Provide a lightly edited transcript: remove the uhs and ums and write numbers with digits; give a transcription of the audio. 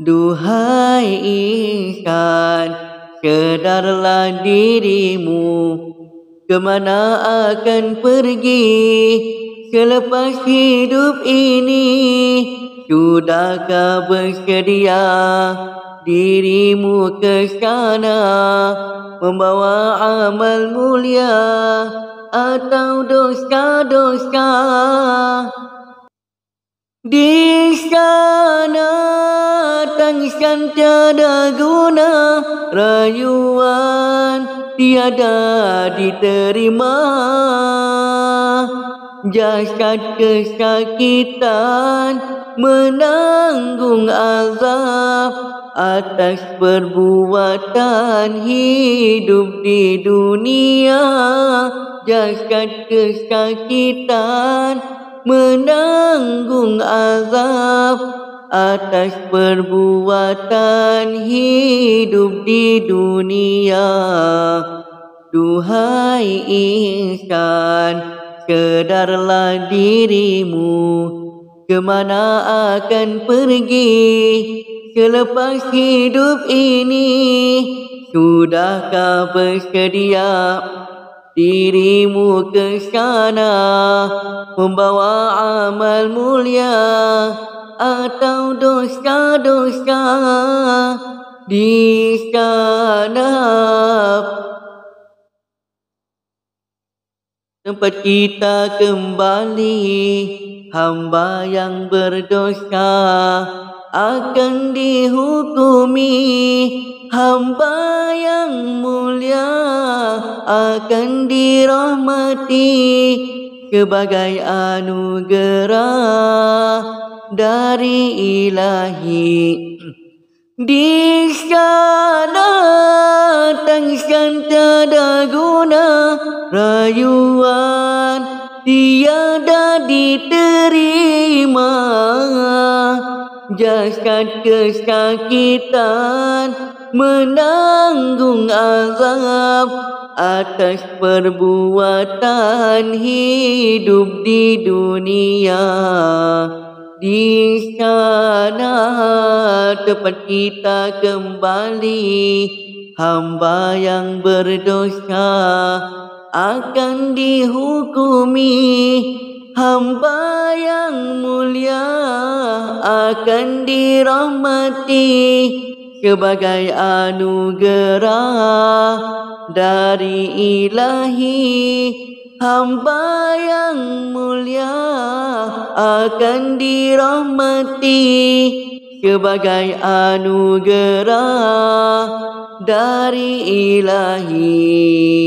Duhai insan, sedarlah dirimu, kemana akan pergi selepas hidup ini? Sudahkah bersedia dirimu ke sana, membawa amal mulia atau dosa-dosa? Di sana tangisan tiada guna, rayuan tiada diterima. Jasad kesakitan menanggung azab atas perbuatan hidup di dunia. Jasad kesakitan menanggung azab atas perbuatan hidup di dunia. Duhai insan, sedarlah dirimu, kemana akan pergi selepas hidup ini? Sudahkah bersedia dirimu ke sana, membawa amal mulia atau dosa-dosa? Di sana tempat kita kembali, hamba yang berdosa akan dihukumi, hamba yang mulia akan dirahmati sebagai anugerah dari Ilahi. Di sana tangisan tiada guna, rayuan tiada diterima. Jasad kesakitan menanggung azab atas perbuatan hidup di dunia. Di sana tempat kita kembali, hamba yang berdosa akan dihukumi, hamba yang mulia akan dirahmati sebagai anugerah dari Ilahi. Hamba yang mulia akan dirahmati sebagai anugerah dari Ilahi.